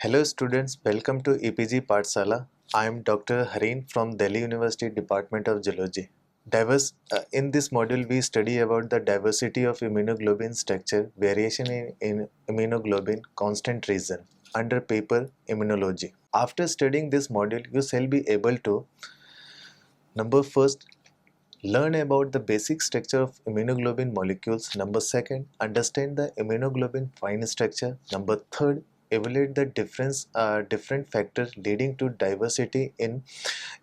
Hello students, welcome to EPG Pathshala. I am Dr. Hareen from Delhi University Department of Zoology. In this module, we study about the diversity of immunoglobulin structure, variation in immunoglobulin, constant reason under paper Immunology. After studying this module, you shall be able to number first learn about the basic structure of immunoglobulin molecules. Number second, understand the immunoglobulin fine structure. Number third, evaluate the different factors leading to diversity in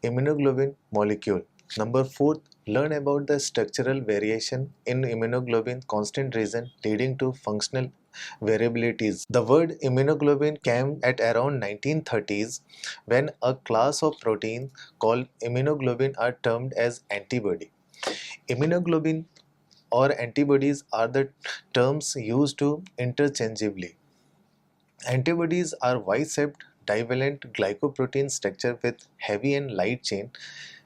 immunoglobulin molecule. Number fourth, learn about the structural variation in immunoglobulin constant region leading to functional variabilities. The word immunoglobulin came at around 1930s when a class of protein called immunoglobulin are termed as antibody. Immunoglobulin or antibodies are the terms used to interchangeably. Antibodies are Y-shaped divalent glycoprotein structure with heavy and light chain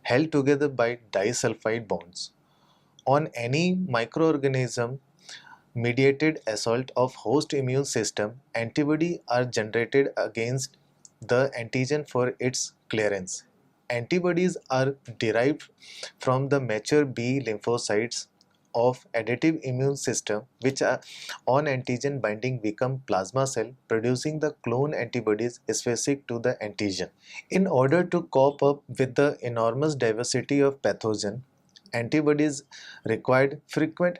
held together by disulfide bonds. On any microorganism mediated assault of host immune system, antibody are generated against the antigen for its clearance. Antibodies are derived from the mature B lymphocytes of adaptive immune system which are on antigen binding become plasma cell producing the clone antibodies specific to the antigen. In order to cope up with the enormous diversity of pathogen, antibodies required frequent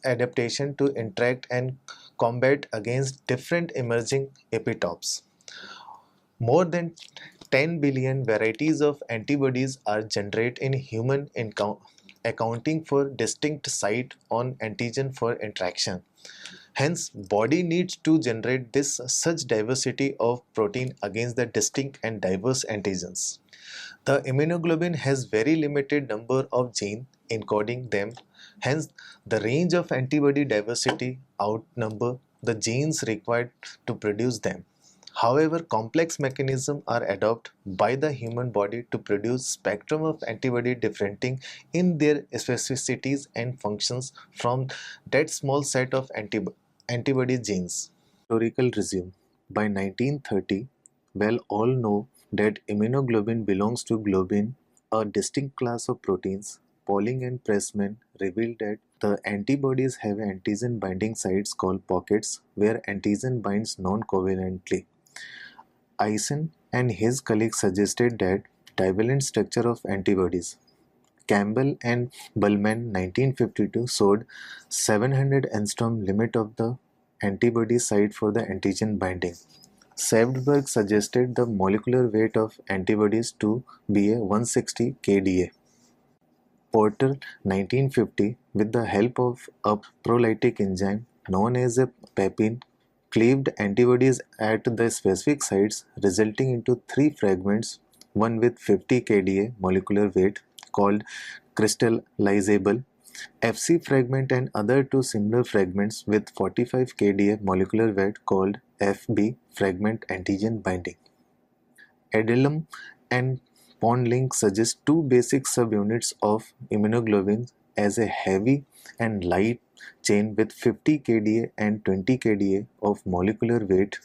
adaptation to interact and combat against different emerging epitopes. More than 10 billion varieties of antibodies are generated in human accounting for distinct site on antigen for interaction. Hence, body needs to generate this such diversity of protein against the distinct and diverse antigens. The immunoglobulin has very limited number of genes encoding them, hence the range of antibody diversity outnumber the genes required to produce them. However, complex mechanisms are adopted by the human body to produce spectrum of antibody differing in their specificities and functions from that small set of antibody genes. Historical resume. By 1930, well all know that immunoglobulin belongs to globin, a distinct class of proteins. Pauling and Pressman revealed that the antibodies have antigen binding sites called pockets where antigen binds non-covalently. Eisen and his colleagues suggested that divalent structure of antibodies. Campbell and Bullman 1952 showed 700 angstrom limit of the antibody site for the antigen binding. Savdberg suggested the molecular weight of antibodies to be a 160 kDa. Porter 1950, with the help of a prolytic enzyme known as a pepin, cleaved antibodies at the specific sites, resulting into three fragments, one with 50 kDa molecular weight called crystallizable Fc fragment and other two similar fragments with 45 kDa molecular weight called Fb fragment antigen binding. Edelman and Pondling suggest two basic subunits of immunoglobulin as a heavy and light chain with 50 kDa and 20 kDa of molecular weight.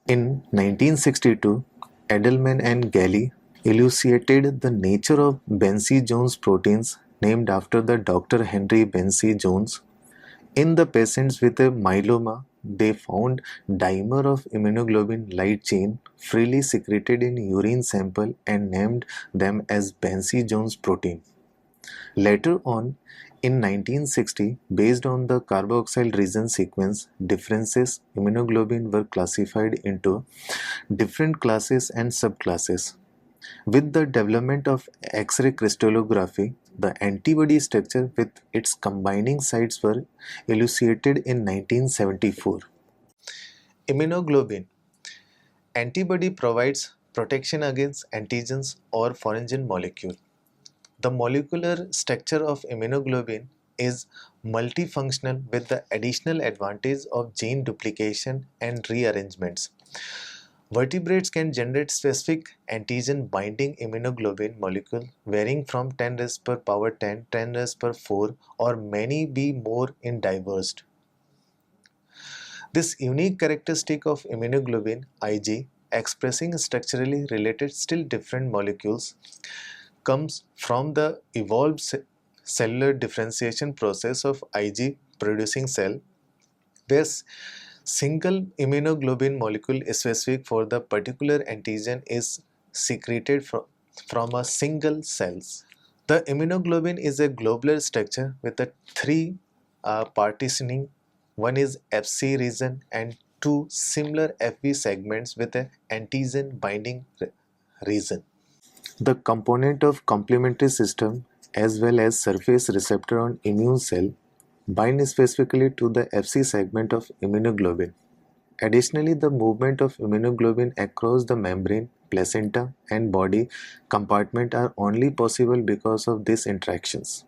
In 1962, Edelman and Galli elucidated the nature of Benzie-Jones proteins named after the Dr. Henry Benzie-Jones. In the patients with a myeloma, they found dimer of immunoglobulin light chain freely secreted in urine sample and named them as Benzie-Jones protein. Later on, in 1960, based on the carboxyl region sequence differences, immunoglobulin were classified into different classes and subclasses. With the development of X-ray crystallography, the antibody structure with its combining sites were elucidated in 1974. Immunoglobulin antibody provides protection against antigens or foreign molecule. The molecular structure of immunoglobulin is multifunctional with the additional advantage of gene duplication and rearrangements. Vertebrates can generate specific antigen binding immunoglobulin molecule varying from 10 raised per power 10, 10 raised per 4 or many be more in diverse. This unique characteristic of immunoglobulin Ig expressing structurally related still different molecules comes from the evolved cellular differentiation process of Ig producing cell, where single immunoglobulin molecule specific for the particular antigen is secreted from a single cells. The immunoglobulin is a globular structure with a three partitioning. One is Fc region and two similar Fv segments with an antigen binding region. The component of complementary system as well as surface receptor on immune cell bind specifically to the Fc segment of immunoglobulin. Additionally, the movement of immunoglobulin across the membrane, placenta, and body compartment are only possible because of these interactions.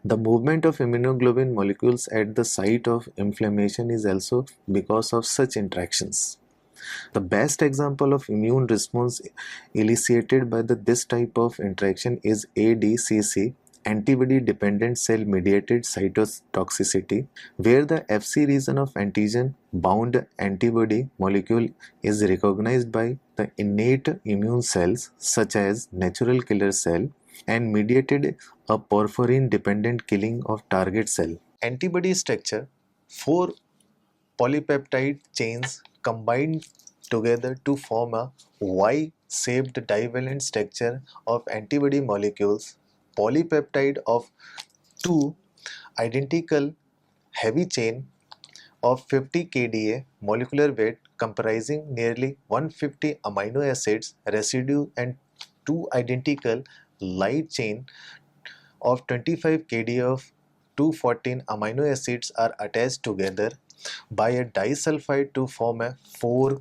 The movement of immunoglobulin molecules at the site of inflammation is also because of such interactions. The best example of immune response elicited by this type of interaction is ADCC, antibody-dependent cell-mediated cytotoxicity, where the Fc region of antigen-bound antibody molecule is recognized by the innate immune cells such as natural killer cell and mediated a porphyrin-dependent killing of target cell. Antibody structure: 4 polypeptide chains combine together to form a Y-shaped divalent structure of antibody molecules. Polypeptide of 2 identical heavy chain of 50 kDa molecular weight comprising nearly 150 amino acids residue and 2 identical light chain of 25 kDa of 214 amino acids are attached together by a disulfide to form a 4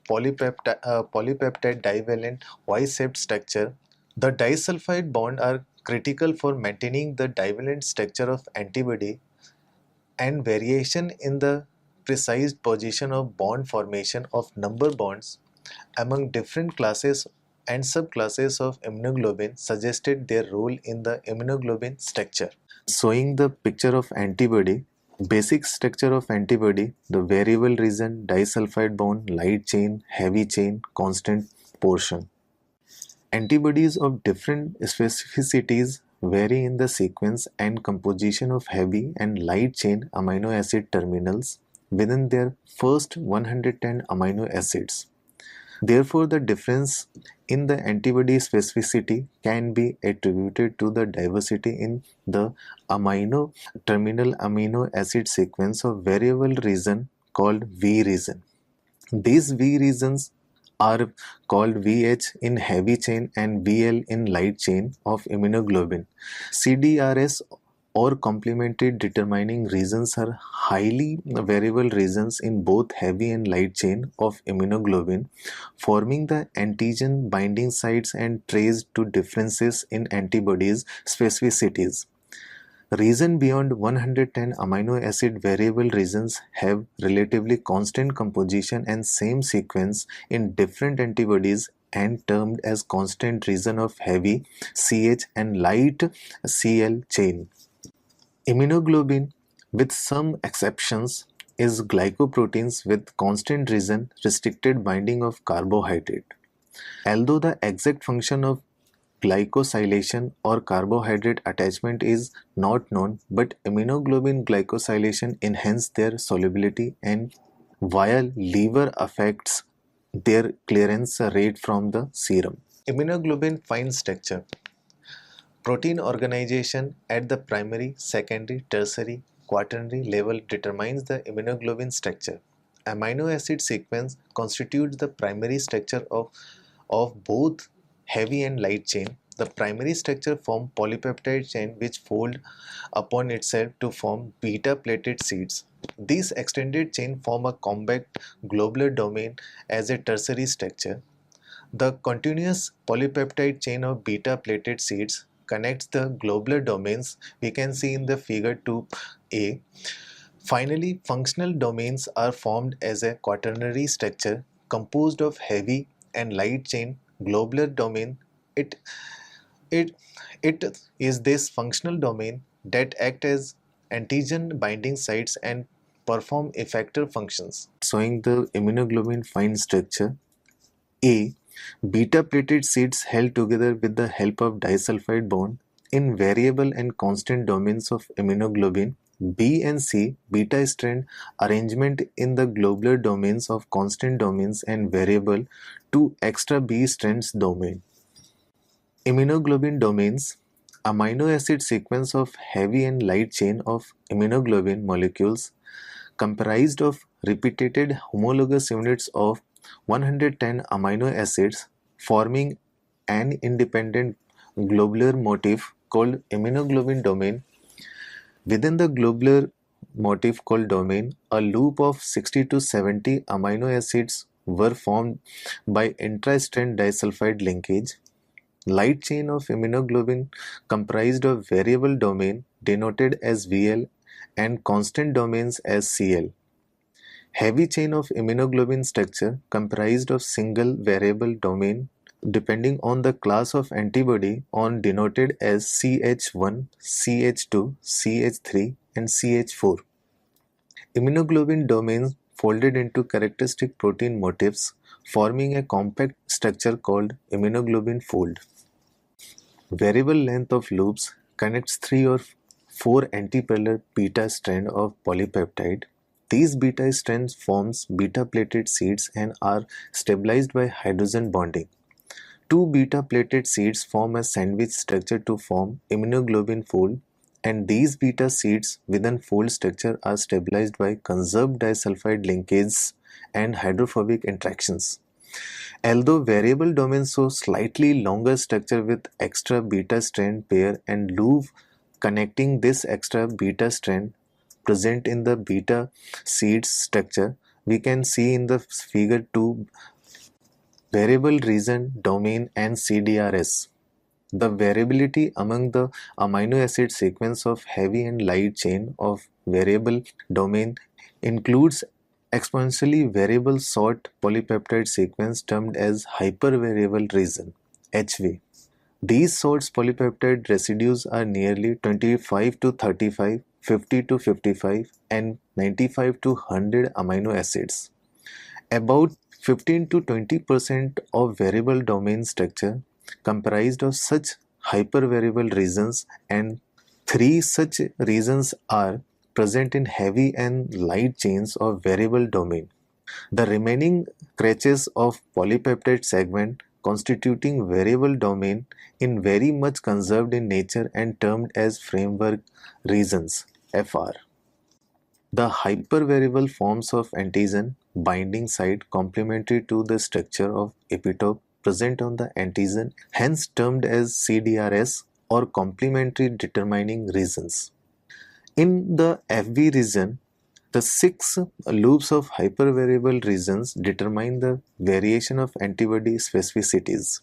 polypeptide divalent Y-shaped structure. The disulfide bonds are critical for maintaining the divalent structure of antibody, and variation in the precise position of bond formation of number bonds among different classes and subclasses of immunoglobulin suggested their role in the immunoglobulin structure. Showing the picture of antibody, basic structure of antibody, the variable region, disulfide bond, light chain, heavy chain, constant portion. Antibodies of different specificities vary in the sequence and composition of heavy and light chain amino acid terminals within their first 110 amino acids. Therefore, the difference in the antibody specificity can be attributed to the diversity in the terminal amino acid sequence of variable region called V region. These V regions are called VH in heavy chain and VL in light chain of immunoglobulin. CDRS or complementary determining regions are highly variable regions in both heavy and light chain of immunoglobulin, forming the antigen binding sites and traced to differences in antibodies specificities. Regions beyond 110 amino acid variable regions have relatively constant composition and same sequence in different antibodies and termed as constant region of heavy CH and light Cl chain. Immunoglobulin, with some exceptions, is glycoproteins with constant region restricted binding of carbohydrate. Although the exact function of glycosylation or carbohydrate attachment is not known, but immunoglobulin glycosylation enhances their solubility and while liver affects their clearance rate from the serum. Immunoglobulin fine structure. Protein organization at the primary, secondary, tertiary, quaternary level determines the immunoglobulin structure. Amino acid sequence constitutes the primary structure of both heavy and light chain. The primary structure forms polypeptide chain which fold upon itself to form beta-plated sheets. These extended chain form a compact globular domain as a tertiary structure. The continuous polypeptide chain of beta-plated sheets connects the globular domains we can see in the figure 2a. Finally, functional domains are formed as a quaternary structure composed of heavy and light chain globular domain. It, it, it is this functional domain that act as antigen binding sites and perform effector functions. Showing the immunoglobulin fine structure. A. Beta-plated seeds held together with the help of disulfide bond in variable and constant domains of immunoglobulin. B and C. Beta-strand arrangement in the globular domains of constant domains and variable to extra B strands domain. Immunoglobulin domains. Amino acid sequence of heavy and light chain of immunoglobulin molecules comprised of repeated homologous units of 110 amino acids forming an independent globular motif called immunoglobulin domain. Within the globular motif called domain, a loop of 60 to 70 amino acids were formed by intra-strand disulfide linkage. Light chain of immunoglobulin comprised of variable domain denoted as VL and constant domains as CL. Heavy chain of immunoglobulin structure comprised of single variable domain depending on the class of antibody on denoted as CH1, CH2, CH3 and CH4. Immunoglobulin domains folded into characteristic protein motifs forming a compact structure called immunoglobulin fold. Variable length of loops connects 3 or 4 antiparallel beta strands of polypeptide. These beta strands forms beta-plated seeds and are stabilized by hydrogen bonding. Two beta-plated seeds form a sandwich structure to form immunoglobulin fold, and these beta seeds within fold structure are stabilized by conserved disulfide linkages and hydrophobic interactions. Although variable domains show slightly longer structure with extra beta strand pair and loop connecting this extra beta strand present in the beta seeds structure, we can see in the figure 2 variable region, domain and CDRS. The variability among the amino acid sequence of heavy and light chain of variable domain includes exponentially variable short polypeptide sequence termed as hypervariable region HV. These short polypeptide residues are nearly 25 to 35, 50 to 55 and 95 to 100 amino acids. About 15 to 20% of variable domain structure comprised of such hypervariable regions, and 3 such regions are present in heavy and light chains of variable domain. The remaining crutches of polypeptide segment constituting variable domain in very much conserved in nature and termed as framework regions FR. The hypervariable forms of antigen binding site complementary to the structure of epitope present on the antigen, hence termed as CDRS or complementary determining regions. In the FV region, the 6 loops of hypervariable regions determine the variation of antibody specificities.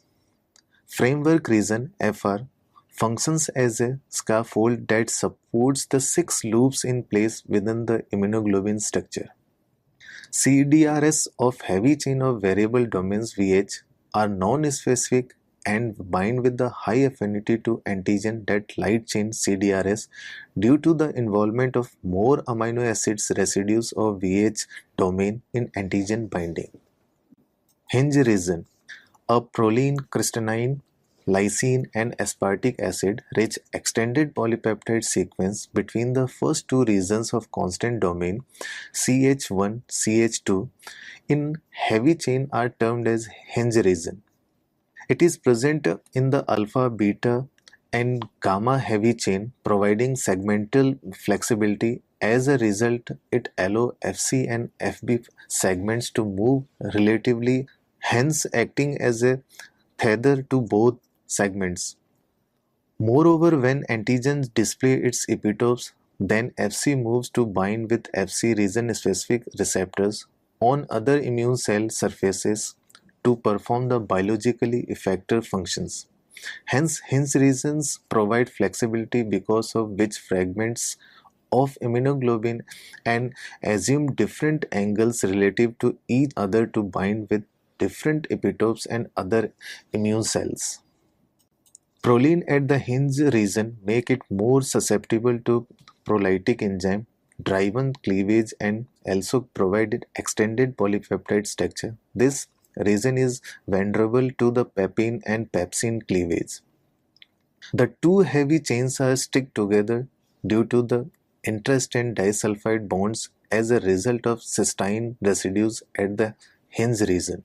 Framework region FR functions as a scaffold that supports the 6 loops in place within the immunoglobulin structure. CDRS of heavy chain of variable domains VH are non-specific and bind with the high affinity to antigen that light chain CDRS due to the involvement of more amino acids residues of VH domain in antigen binding. Hinge region, a proline, cysteine, lysine and aspartic acid rich extended polypeptide sequence between the first 2 regions of constant domain CH1, CH2 in heavy chain are termed as hinge region. It is present in the alpha, beta and gamma heavy chain providing segmental flexibility. As a result, it allows FC and FB segments to move relatively, hence acting as a tether to both segments. Moreover, when antigens display its epitopes, then FC moves to bind with FC region-specific receptors on other immune cell surfaces to perform the biologically effector functions. Hence, hinge regions provide flexibility because of which fragments of immunoglobulin and assume different angles relative to each other to bind with different epitopes and other immune cells. Proline at the hinge region make it more susceptible to prolytic enzyme driven cleavage and also provided extended polypeptide structure. This region is vulnerable to the papain and pepsin cleavage. The two heavy chains are stick together due to the interest in disulfide bonds as a result of cysteine residues at the hinge region.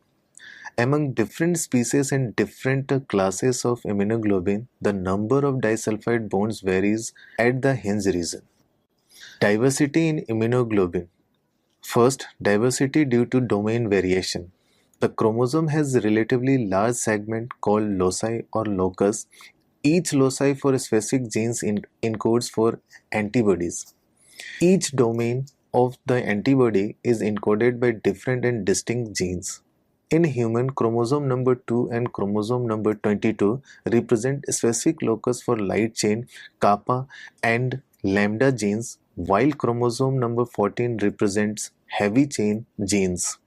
Among different species and different classes of immunoglobulin, the number of disulfide bonds varies at the hinge region. Diversity in immunoglobulin. First, diversity due to domain variation. The chromosome has a relatively large segment called loci or locus. Each loci for specific genes encodes for antibodies. Each domain of the antibody is encoded by different and distinct genes. In human, chromosome number 2 and chromosome number 22 represent specific locus for light chain, kappa and lambda genes, while chromosome number 14 represents heavy chain genes.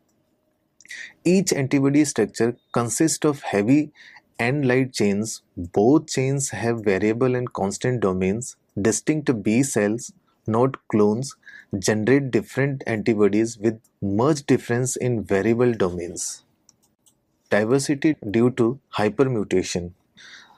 Each antibody structure consists of heavy and light chains. Both chains have variable and constant domains. Distinct B cells, not clones, generate different antibodies with much difference in variable domains. Diversity due to hypermutation.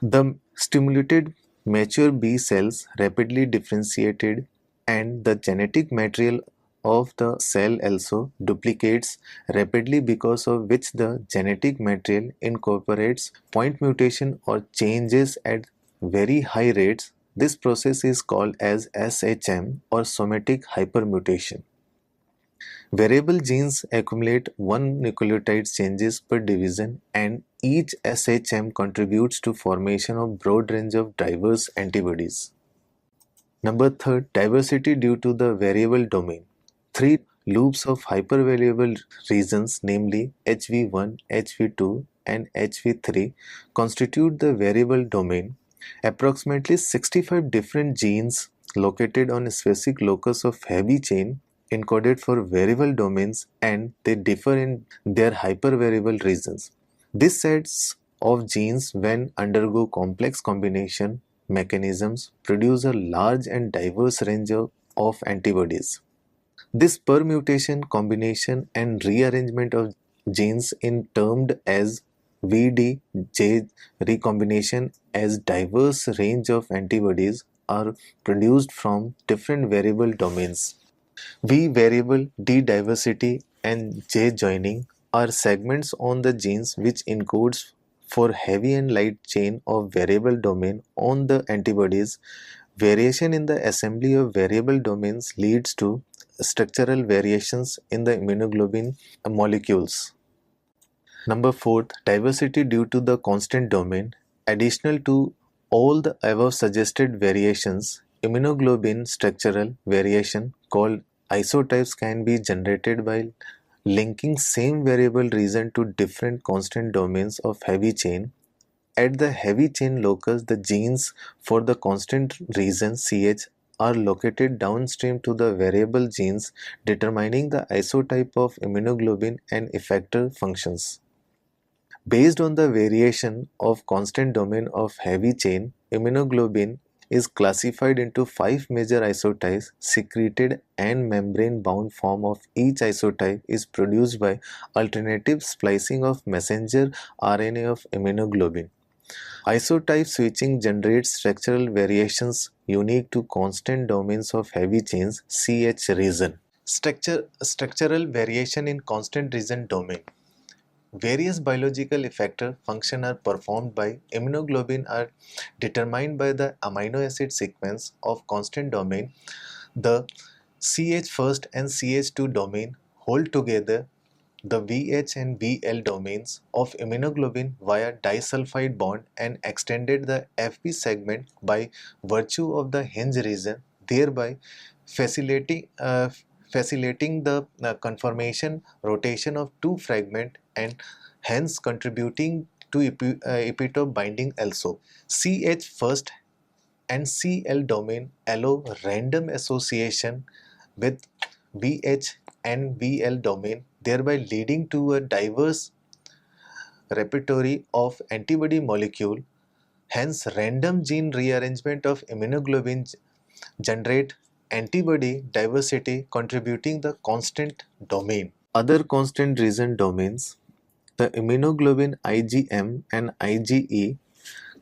The stimulated mature B cells rapidly differentiated, and the genetic material of the cell also duplicates rapidly, because of which the genetic material incorporates point mutation or changes at very high rates. This process is called as SHM or somatic hypermutation. Variable genes accumulate one nucleotide changes per division, and each SHM contributes to formation of broad range of diverse antibodies. Number third, diversity due to the variable domain. Three loops of hypervariable regions, namely HV1, HV2 and HV3, constitute the variable domain. Approximately 65 different genes located on a specific locus of heavy chain encoded for variable domains, and they differ in their hypervariable regions. These sets of genes, when undergo complex combination mechanisms, produce a large and diverse range of antibodies. This permutation, combination and rearrangement of genes is termed as VDJ recombination, as diverse range of antibodies are produced from different variable domains. V variable, D diversity and J joining are segments on the genes which encodes for heavy and light chain of variable domain on the antibodies. Variation in the assembly of variable domains leads to structural variations in the immunoglobulin molecules. Number 4, diversity due to the constant domain. Additional to all the above suggested variations, immunoglobulin structural variation called isotypes can be generated by linking same variable region to different constant domains of heavy chain. At the heavy chain locus, the genes for the constant region CH are located downstream to the variable genes, determining the isotype of immunoglobulin and effector functions. Based on the variation of constant domain of heavy chain, immunoglobulin is classified into 5 major isotypes. Secreted and membrane-bound form of each isotype is produced by alternative splicing of messenger RNA of immunoglobulin. Isotype switching generates structural variations unique to constant domains of heavy chains CH region. Structural variation in constant region domain. Various biological effector function are performed by immunoglobulin are determined by the amino acid sequence of constant domain. The CH first and CH2 domain hold together the VH and VL domains of immunoglobulin via disulfide bond and extended the FP segment by virtue of the hinge region, thereby facilitating the conformation rotation of two fragments and hence contributing to epitope binding also. CH first and CL domain allow random association with VH and VL domain, thereby leading to a diverse repertoire of antibody molecule. Hence, random gene rearrangement of immunoglobulin generate antibody diversity contributing the constant domain. Other constant region domains, the immunoglobulin IgM and IgE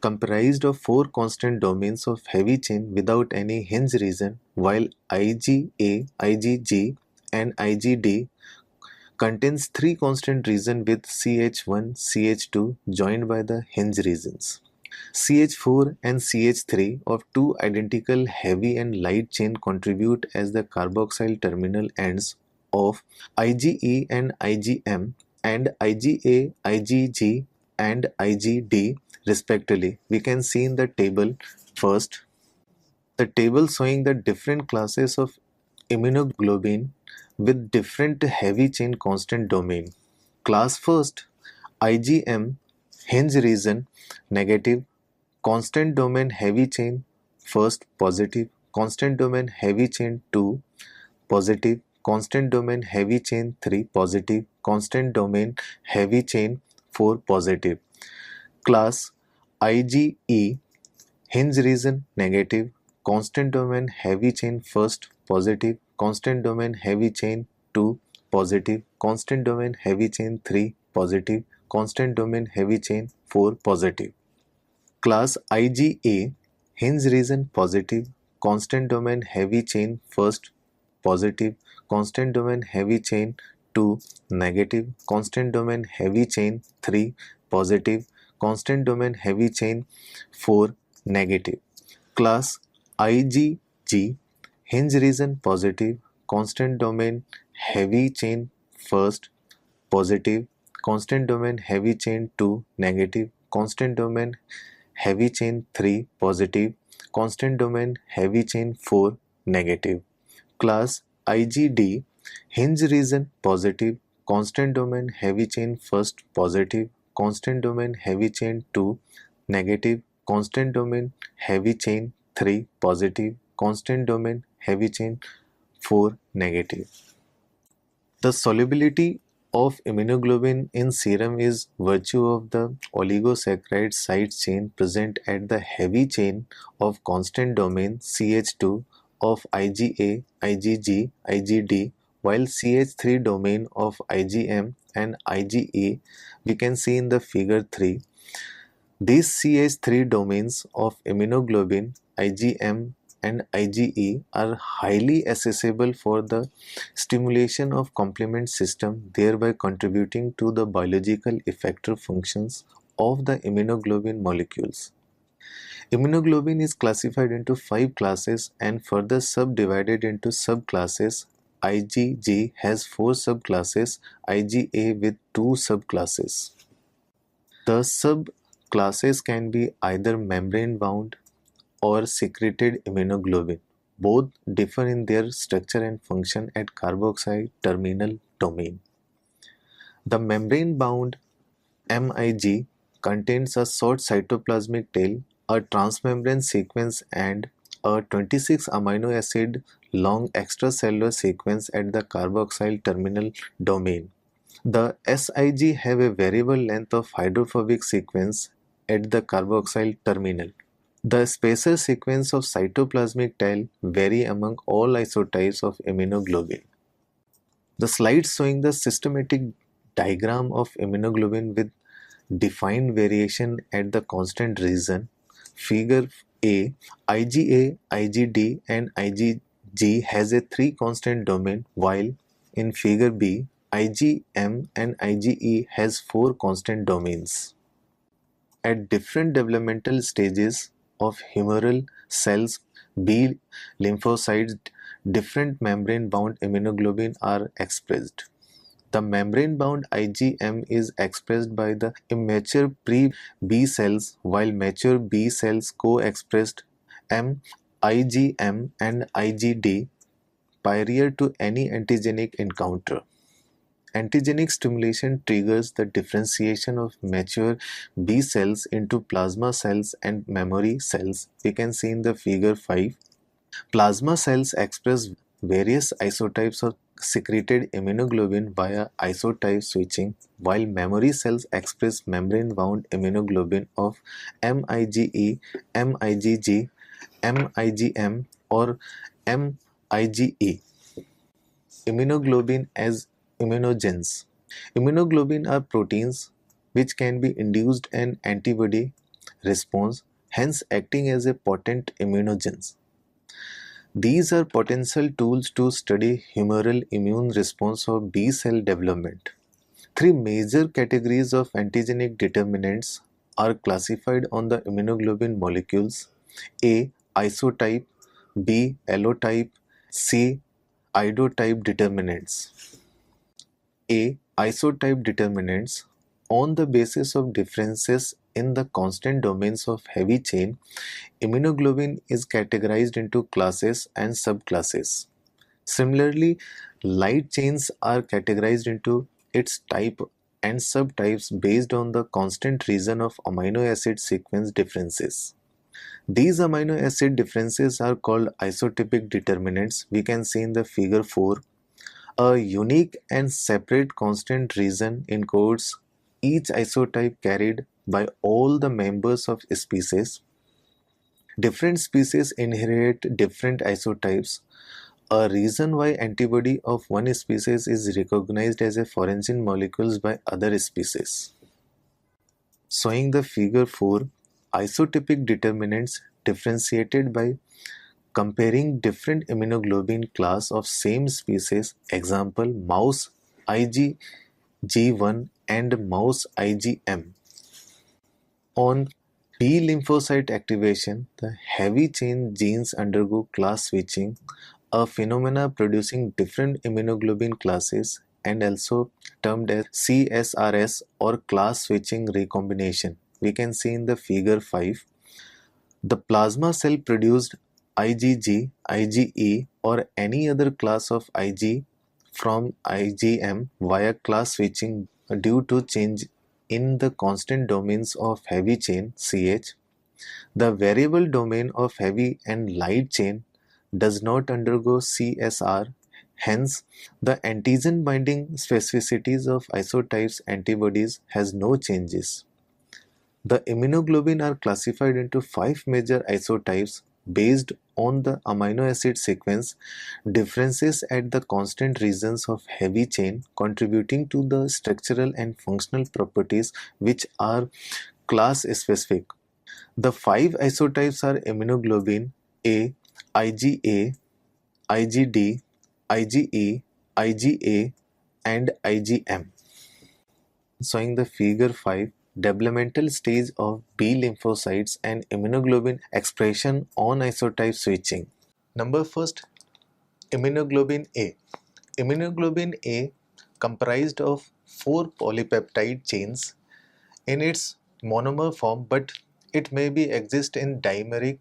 comprised of 4 constant domains of heavy chain without any hinge region, while IgA, IgG and IgD contains 3 constant regions with CH1, CH2 joined by the hinge regions. CH4 and CH3 of 2 identical heavy and light chain contribute as the carboxyl terminal ends of IgE and IgM and IgA, IgG and IgD respectively. We can see in the table first, the table showing the different classes of immunoglobulin with different heavy chain constant domain. Class first, IgM, hinge region negative, constant domain heavy chain first positive, constant domain heavy chain 2 positive, constant domain heavy chain 3 positive, constant domain heavy chain 4 positive. Class IgE, hinge region negative, constant domain heavy chain first positive, constant domain heavy chain 2 positive, constant domain heavy chain 3 positive, constant domain heavy chain 4 positive. Class IgA, hinge region positive, constant domain heavy chain first positive, constant domain heavy chain 2 negative, constant domain heavy chain 3 positive, constant domain heavy chain 4 negative. Class IgG, hinge region positive, constant domain heavy chain first positive, constant domain heavy chain 2 negative, constant domain heavy chain 3 positive, constant domain heavy chain 4 negative. Class IgD, hinge region positive, constant domain heavy chain first positive, constant domain heavy chain 2 negative, constant domain heavy chain 3 positive, constant domain heavy chain 4 negative. The solubility of immunoglobulin in serum is virtue of the oligosaccharide side chain present at the heavy chain of constant domain CH2 of IgA, IgG, IgD, while CH3 domain of IgM and IgE we can see in the figure 3. These CH3 domains of immunoglobulin IgM and IgE are highly accessible for the stimulation of complement system, thereby contributing to the biological effector functions of the immunoglobulin molecules. Immunoglobulin is classified into 5 classes and further subdivided into subclasses. IgG has 4 subclasses, IgA with 2 subclasses. The subclasses can be either membrane bound or secreted immunoglobulin. Both differ in their structure and function at carboxyl terminal domain. The membrane-bound MIG contains a short cytoplasmic tail, a transmembrane sequence and a 26 amino acid long extracellular sequence at the carboxyl terminal domain. The SIG have a variable length of hydrophobic sequence at the carboxyl terminal. The spacer sequence of cytoplasmic tail vary among all isotypes of immunoglobulin. The slide showing the systematic diagram of immunoglobulin with defined variation at the constant region. Figure A, IgA, IgD and IgG has a 3 constant domain, while in figure B, IgM and IgE has 4 constant domains. At different developmental stages of humoral cells, B lymphocytes, different membrane-bound immunoglobulin are expressed. The membrane-bound IgM is expressed by the immature pre-B cells, while mature B cells co-expressed IgM and IgD prior to any antigenic encounter. Antigenic stimulation triggers the differentiation of mature B cells into plasma cells and memory cells. We can see in the figure 5. Plasma cells express various isotypes of secreted immunoglobulin via isotype switching, while memory cells express membrane-bound immunoglobulin of MIGE, MIGG, MIGM or IgE. Immunoglobulin as immunogens. Immunoglobulin are proteins which can be induced an antibody response, hence acting as a potent immunogens. These are potential tools to study humoral immune response or B cell development. Three major categories of antigenic determinants are classified on the immunoglobulin molecules: A. Isotype, B. Allotype, C. Idotype determinants. A. Isotype determinants. On the basis of differences in the constant domains of heavy chain, immunoglobulin is categorized into classes and subclasses. Similarly, light chains are categorized into its type and subtypes based on the constant region of amino acid sequence differences. These amino acid differences are called isotypic determinants. We can see in the figure 4. A unique and separate constant region encodes each isotype carried by all the members of a species. Different species inherit different isotypes. A reason why antibody of one species is recognized as a foreign molecules by other species. Showing the figure 4, isotypic determinants differentiated by comparing different immunoglobulin class of same species, example mouse IgG1 and mouse IgM. On B lymphocyte activation, the heavy chain genes undergo class switching, a phenomena producing different immunoglobulin classes and also termed as CSRS or class switching recombination. We can see in the figure 5. The plasma cell produced IgG, IgE or any other class of Ig from IgM via class switching due to change in the constant domains of heavy chain CH. The variable domain of heavy and light chain does not undergo CSR. Hence, the antigen binding specificities of isotypes antibodies has no changes. The immunoglobulin are classified into 5 major isotypes based on the amino acid sequence differences at the constant regions of heavy chain contributing to the structural and functional properties which are class specific. The 5 isotypes are immunoglobulin A, IgA, IgD, IgE, IgA and IgM. Showing the figure 5, developmental stage of B lymphocytes and immunoglobulin expression on isotype switching. Number first, immunoglobulin A. Immunoglobulin A comprised of 4 polypeptide chains in its monomer form, but it may be exist in dimeric,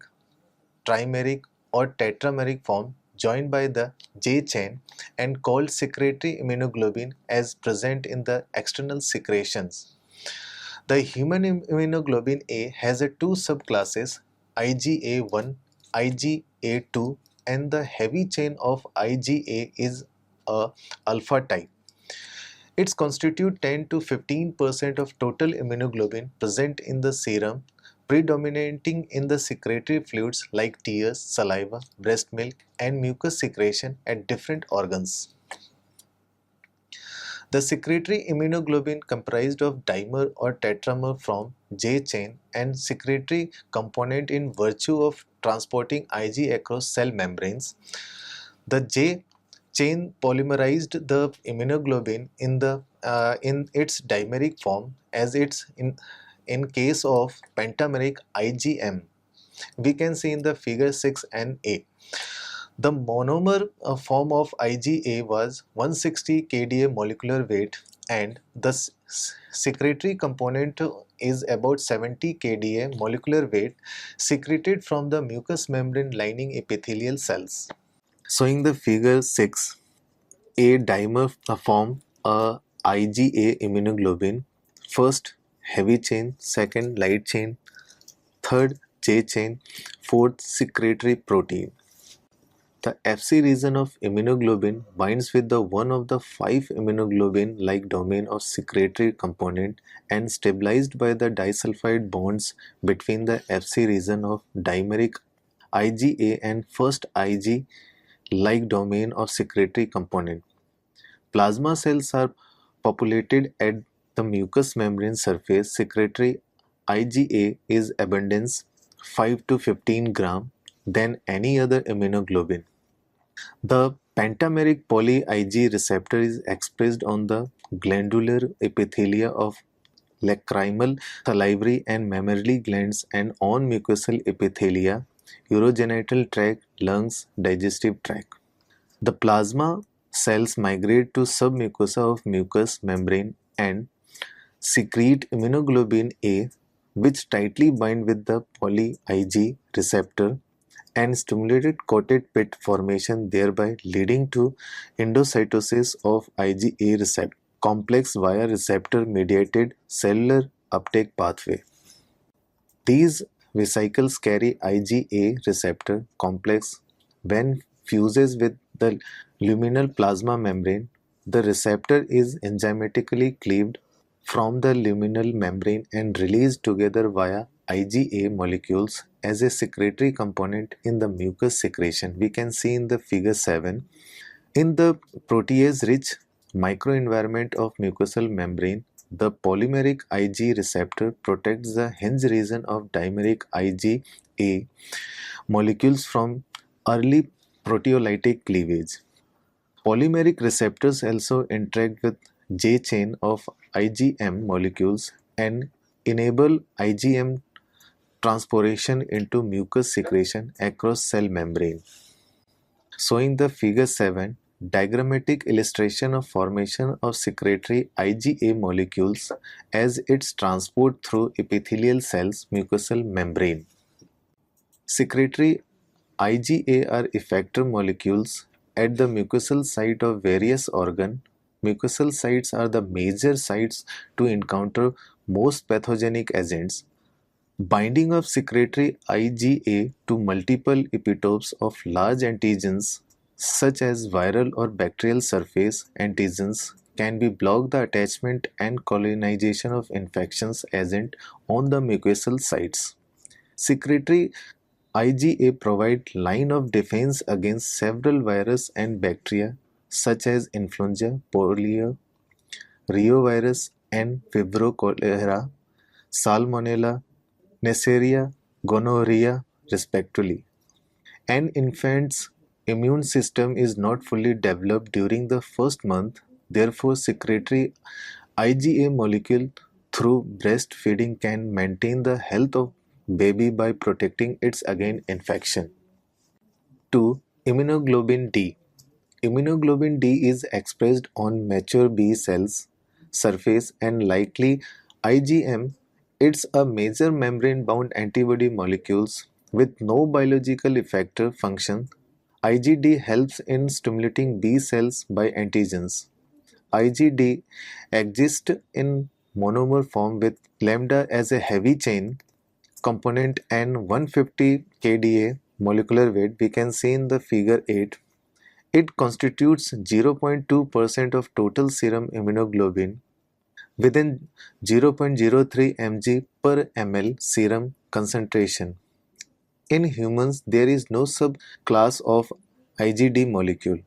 trimeric or tetrameric form joined by the J chain and called secretory immunoglobulin as present in the external secretions. The human immunoglobulin A has a 2 subclasses IgA1, IgA2 and the heavy chain of IgA is a alpha type. It constitutes 10 to 15% of total immunoglobulin present in the serum, predominating in the secretory fluids like tears, saliva, breast milk and mucus secretion at different organs. The secretory immunoglobulin comprised of dimer or tetramer from J chain and secretory component in virtue of transporting Ig across cell membranes. The J chain polymerized the immunoglobulin in its dimeric form as it's in case of pentameric IgM. We can see in the figure 6 and A. The monomer form of IgA was 160 kDa molecular weight and the secretory component is about 70 kDa molecular weight secreted from the mucous membrane lining epithelial cells. Showing the figure 6, a dimer form a IgA immunoglobulin. First heavy chain, second light chain, third J chain, fourth secretory protein. The Fc region of immunoglobulin binds with the one of the 5 immunoglobulin-like domain of secretory component and stabilized by the disulfide bonds between the Fc region of dimeric IgA and first Ig like domain of secretory component. Plasma cells are populated at the mucous membrane surface. Secretory IgA is abundance 5 to 15 gram than any other immunoglobulin. The pentameric poly-Ig receptor is expressed on the glandular epithelia of lacrimal, salivary and mammary glands and on mucosal epithelia, urogenital tract, lungs, digestive tract. The plasma cells migrate to submucosa of mucous membrane and secrete immunoglobulin A, which tightly bind with the poly-Ig receptor and stimulated coated pit formation, thereby leading to endocytosis of IgA receptor complex via receptor mediated cellular uptake pathway. These vesicles carry IgA receptor complex. When fuses with the luminal plasma membrane, the receptor is enzymatically cleaved from the luminal membrane and released together via IgA molecules as a secretory component in the mucus secretion. We can see in the figure 7. In the protease-rich microenvironment of mucosal membrane, the polymeric Ig receptor protects the hinge region of dimeric IgA molecules from early proteolytic cleavage. Polymeric receptors also interact with J chain of IgM molecules and enable IgM transportation into mucus secretion across cell membrane. Showing the figure 7, diagrammatic illustration of formation of secretory IgA molecules as its transport through epithelial cells mucosal membrane. Secretory IgA are effector molecules at the mucosal site of various organ. Mucosal sites are the major sites to encounter most pathogenic agents. Binding of secretory IgA to multiple epitopes of large antigens such as viral or bacterial surface antigens can be block the attachment and colonization of infections agent on the mucosal sites. Secretory IgA provide line of defense against several virus and bacteria such as influenza, polio, reovirus and fibro cholera, salmonella, Neisseria, gonorrhea, respectively. An infant's immune system is not fully developed during the first month, therefore, secretory IgA molecule through breastfeeding can maintain the health of baby by protecting it against infection. 2. Immunoglobulin D. Immunoglobulin D is expressed on mature B cells surface and likely IgM. It's a major membrane-bound antibody molecules with no biological effector function. IgD helps in stimulating B cells by antigens. IgD exists in monomer form with lambda as a heavy chain component and 150 kDa molecular weight. We can see in the figure 8. It constitutes 0.2% of total serum immunoglobulin within 0.03 mg per ml serum concentration. In humans, there is no subclass of IgD molecule.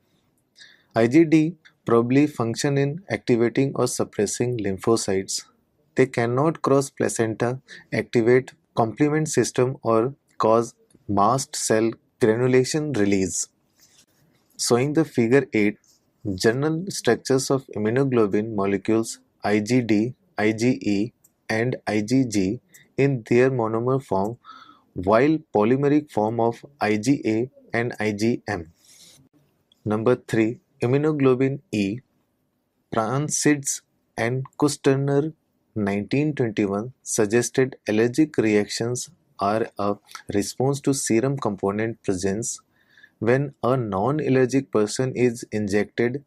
IgD probably function in activating or suppressing lymphocytes. They cannot cross placenta, activate complement system or cause mast cell granulation release. Showing the figure 8, general structures of immunoglobulin molecules IgD, IgE and IgG in their monomer form while polymeric form of IgA and IgM. Number 3. Immunoglobulin E. Pransitz and Kusterner 1921 suggested allergic reactions are a response to serum component presence when a non-allergic person is injected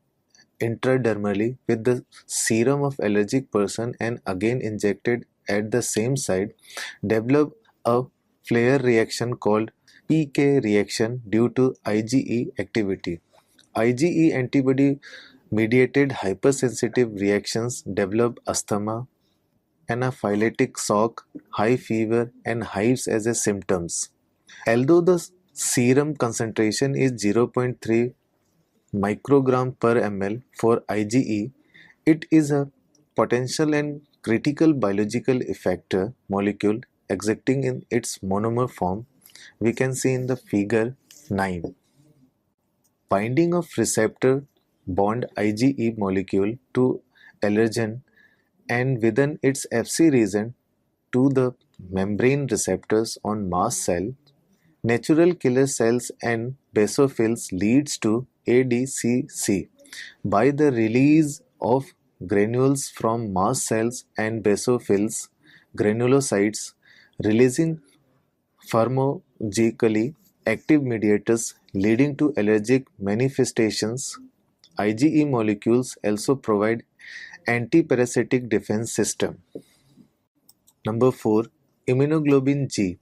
intradermally with the serum of allergic person and again injected at the same site, develop a flare reaction called PK reaction due to IgE activity. IgE antibody mediated hypersensitive reactions develop asthma, anaphylactic shock, high fever and hives as a symptoms. Although the serum concentration is 0.3 microgram per ml for IgE. It is a potential and critical biological effector molecule existing in its monomer form. We can see in the figure 9. Binding of receptor bond IgE molecule to allergen and within its Fc region to the membrane receptors on mast cell, natural killer cells and basophils leads to ADCC by the release of granules from mast cells and basophils, granulocytes, releasing pharmacologically active mediators leading to allergic manifestations. IgE molecules also provide anti-parasitic defense system. Number 4. Immunoglobulin G.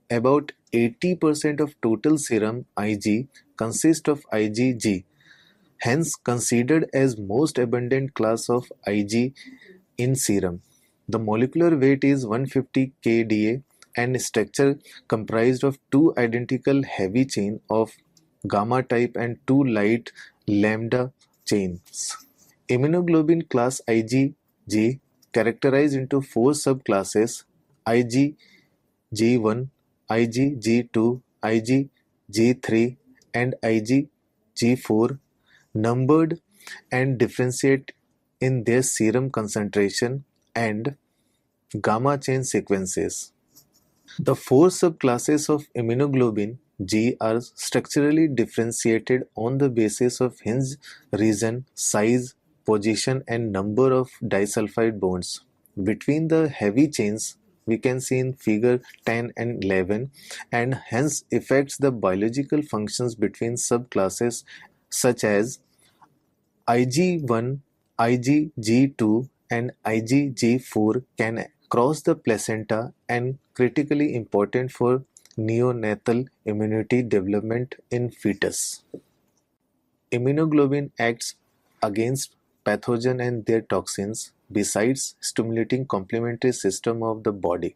About 80% of total serum Ig consists of IgG, hence considered as most abundant class of Ig in serum. The molecular weight is 150 kDa and structure comprised of two identical heavy chain of gamma type and two light lambda chains. Immunoglobulin class IgG characterized into four subclasses: IgG1, IgG2, IgG3 and IgG4, numbered and differentiate in their serum concentration and gamma chain sequences. The four subclasses of immunoglobulin G are structurally differentiated on the basis of hinge region, size, position and number of disulfide bonds. Between the heavy chains we can see in figure 10 and 11 and hence affects the biological functions between subclasses such as Ig1, Igg2 and Igg4 can cross the placenta and critically important for neonatal immunity development in fetus. Immunoglobulin acts against pathogen and their toxins besides stimulating complementary system of the body.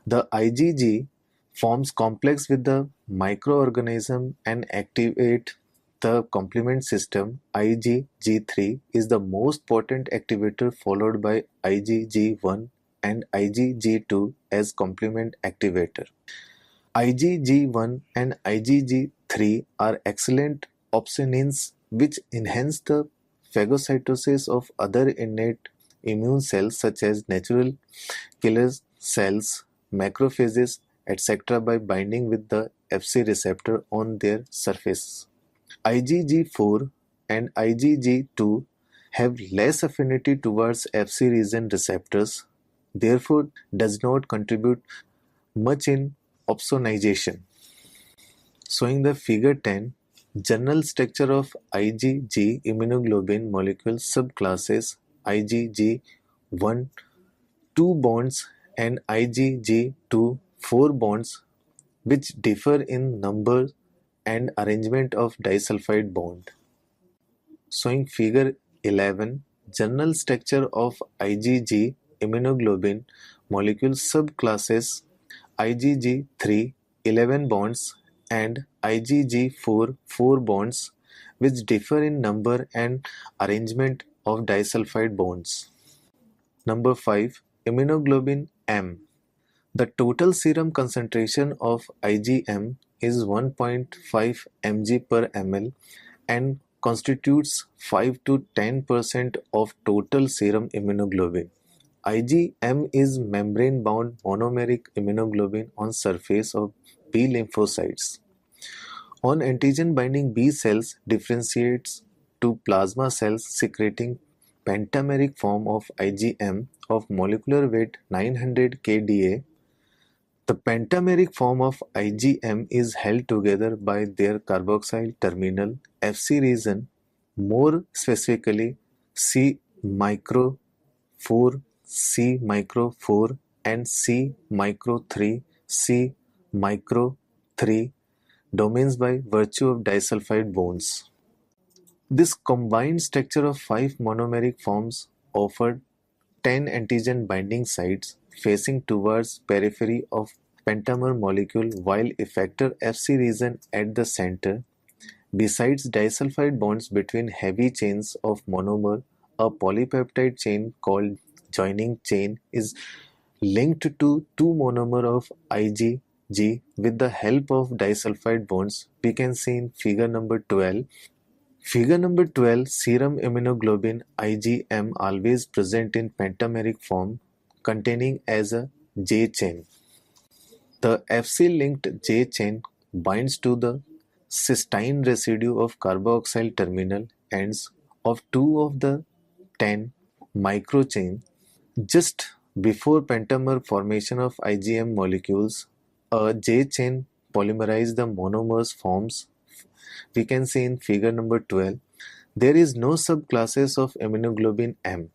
The IgG forms complex with the microorganism and activate the complement system. IgG3 is the most potent activator followed by IgG1 and IgG2 as complement activator. IgG1 and IgG3 are excellent opsonins which enhance the phagocytosis of other innate immune cells such as natural killer cells, macrophages, etc. by binding with the Fc receptor on their surface. IgG4 and IgG2 have less affinity towards Fc region receptors, therefore does not contribute much in opsonization. Showing the figure 10, general structure of IgG immunoglobulin molecule subclasses IgG1 2 bonds and IgG2 4 bonds which differ in number and arrangement of disulfide bond. Showing figure 11, general structure of IgG immunoglobulin molecule subclasses IgG3 11 bonds and IgG4 4 bonds which differ in number and arrangement of disulfide bonds. Number 5. Immunoglobulin M. The total serum concentration of IgM is 1.5 mg per ml and constitutes 5 to 10% of total serum immunoglobulin. IgM is membrane-bound monomeric immunoglobulin on surface of B lymphocytes. On antigen binding B cells differentiates to plasma cells secreting pentameric form of IgM of molecular weight 900 kDa. The pentameric form of IgM is held together by their carboxyl terminal Fc region, more specifically C micro 4, C micro 4 and C micro 3, C micro 3 domains by virtue of disulfide bonds. This combined structure of 5 monomeric forms offered 10 antigen binding sites facing towards periphery of pentamer molecule while effector Fc region at the center. Besides disulfide bonds between heavy chains of monomer, a polypeptide chain called joining chain is linked to two monomer of IgG with the help of disulfide bonds. We can see in figure number 12. Figure number 12, serum immunoglobulin IgM always present in pentameric form containing as a J chain. The Fc-linked J chain binds to the cysteine residue of carboxyl terminal ends of two of the 10 microchain. Just before pentamer formation of IgM molecules, a J chain polymerize the monomers forms. We can see in figure number 12. There is no subclasses of immunoglobulin M.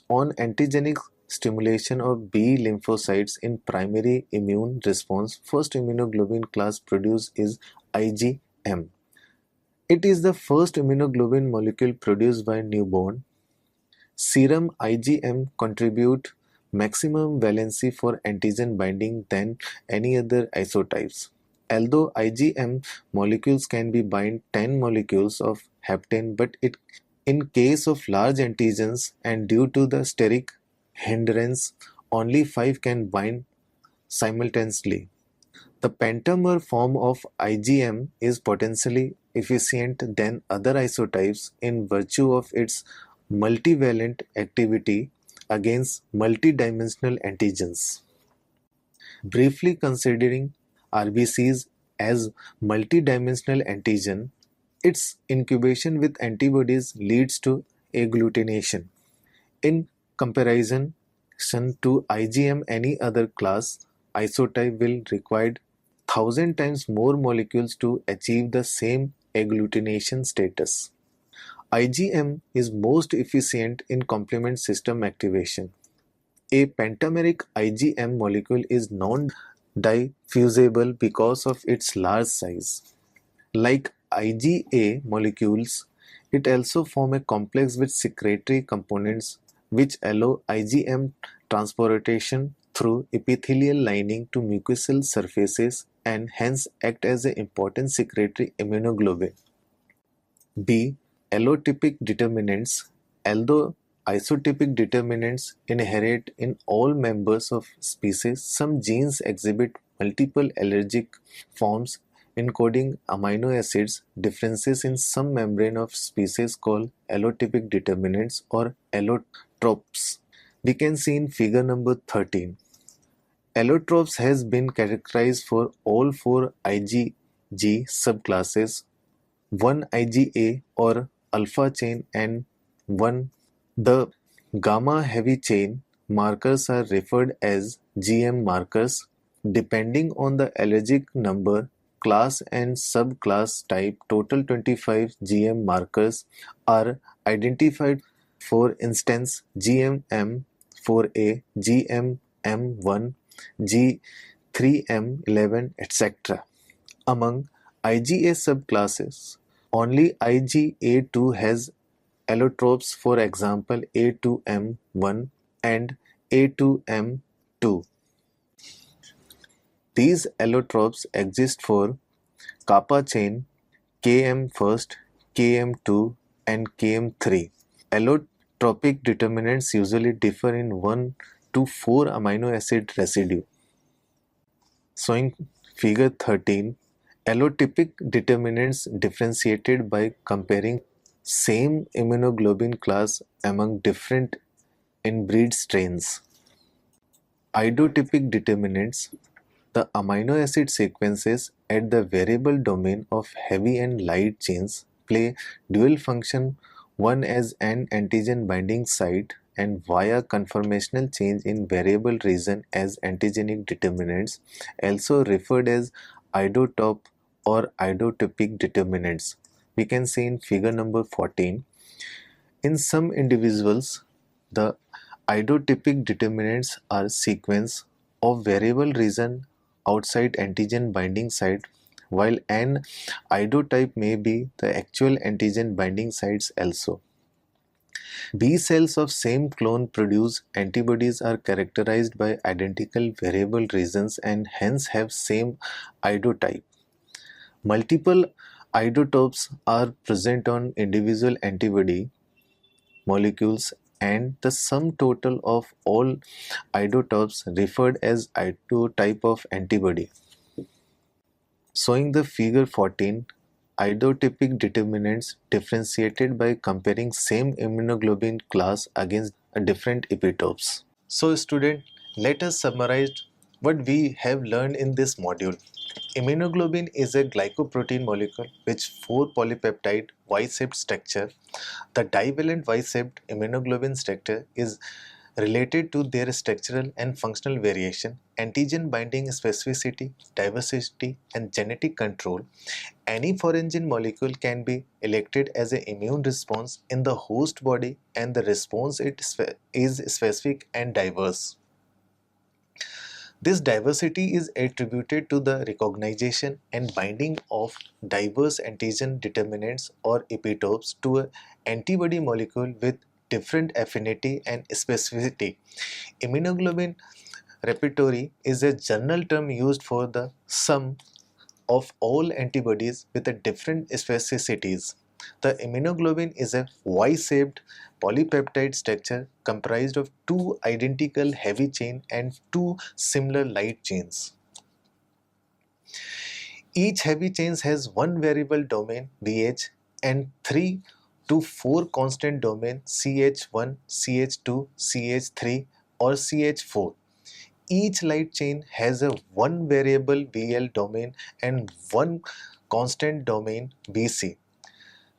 On antigenic stimulation of B lymphocytes in primary immune response, first immunoglobulin class produced is IgM. It is the first immunoglobulin molecule produced by newborn. Serum IgM contribute maximum valency for antigen binding than any other isotypes. Although IgM molecules can be bind 10 molecules of heptane, but in case of large antigens and due to the steric hindrance, only 5 can bind simultaneously. The pentamer form of IgM is potentially efficient than other isotypes in virtue of its multivalent activity against multidimensional antigens. Briefly considering RBCs as multidimensional antigen, its incubation with antibodies leads to agglutination. In comparison to IgM, any other class isotype will require 1000 times more molecules to achieve the same agglutination status. IgM is most efficient in complement system activation. A pentameric IgM molecule is non-diffusible because of its large size. Like IgA molecules, it also forms a complex with secretory components which allow IgM transportation through epithelial lining to mucosal surfaces and hence act as an important secretory immunoglobulin. B. Allotypic determinants. Although isotypic determinants inherit in all members of species, some genes exhibit multiple allergic forms encoding amino acids. Differences in some membrane of species called allotypic determinants or allotropes. We can see in figure number 13. Allotropes has been characterized for all 4 IgG subclasses, 1 IgA or alpha chain and 1 the gamma heavy chain markers are referred as GM markers. Depending on the allergic number, class and subclass type, total 25 GM markers are identified. For instance, GMM4A, GMM1, G3M11, etc. Among IgA subclasses, only IgA2 has allotropes, for example A2M1 and A2M2. These allotropes exist for kappa chain, Km first, Km2 and Km3. Allotropic determinants usually differ in 1 to 4 amino acid residue. So in figure 13, allotypic determinants differentiated by comparing same immunoglobulin class among different inbreed strains. Isotypic determinants, the amino acid sequences at the variable domain of heavy and light chains play dual function, one as an antigen binding site and via conformational change in variable region as antigenic determinants, also referred as idotop or isotypic determinants. We can see in figure number 14. In some individuals, the isotypic determinants are sequence of variable region outside antigen binding site, while an isotype may be the actual antigen binding sites also. B cells of same clone produce antibodies are characterized by identical variable regions and hence have same isotype. Multiple isotopes are present on individual antibody molecules and the sum total of all isotopes referred as isotype of antibody. Showing the figure 14, isotopic determinants differentiated by comparing same immunoglobulin class against different epitopes. So student, let us summarize what we have learned in this module. Immunoglobulin is a glycoprotein molecule with 4 polypeptide Y-shaped structure. The divalent Y-shaped immunoglobulin structure is related to their structural and functional variation, antigen binding specificity, diversity, and genetic control. Any foreign molecule can be elected as an immune response in the host body, and the response is specific and diverse. This diversity is attributed to the recognition and binding of diverse antigen determinants or epitopes to an antibody molecule with different affinity and specificity. Immunoglobulin repertory is a general term used for the sum of all antibodies with a different specificities. The immunoglobulin is a Y-shaped polypeptide structure comprised of 2 identical heavy chain and 2 similar light chains. Each heavy chain has one variable domain VH and 3 to 4 constant domain CH1, CH2, CH3 or CH4. Each light chain has a one variable VL domain and one constant domain VC.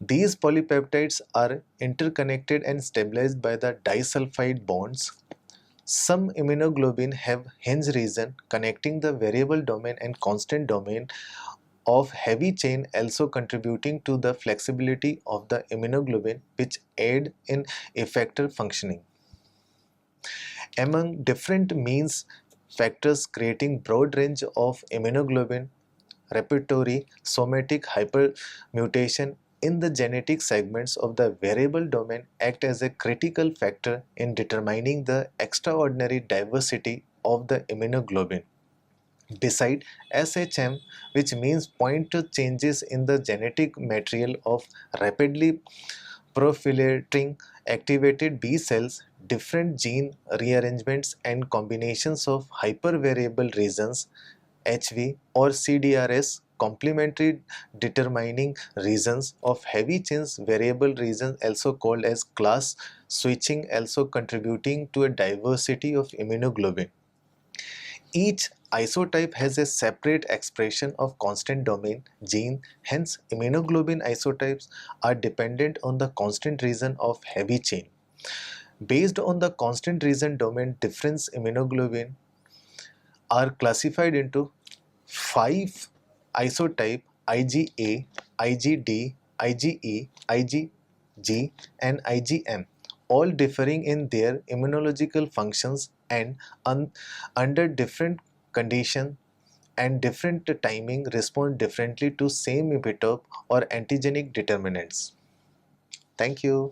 These polypeptides are interconnected and stabilized by the disulfide bonds. Some immunoglobulin have hinge region connecting the variable domain and constant domain of heavy chain, also contributing to the flexibility of the immunoglobulin, which aid in effector functioning. Among different means factors creating broad range of immunoglobulin repertory, somatic hypermutation in the genetic segments of the variable domain act as a critical factor in determining the extraordinary diversity of the immunoglobulin. Beside SHM, which means point to changes in the genetic material of rapidly proliferating activated B cells, different gene rearrangements and combinations of hypervariable regions HV or CDRS complementary determining regions of heavy chains variable regions also called as class switching also contributing to a diversity of immunoglobulin. Each isotype has a separate expression of constant domain gene, hence immunoglobulin isotypes are dependent on the constant region of heavy chain. Based on the constant region domain difference, immunoglobulin are classified into 5 isotype IgA, IgD, IgE, IgG and IgM, all differing in their immunological functions and under different conditions and different timing respond differently to same epitope or antigenic determinants. Thank you.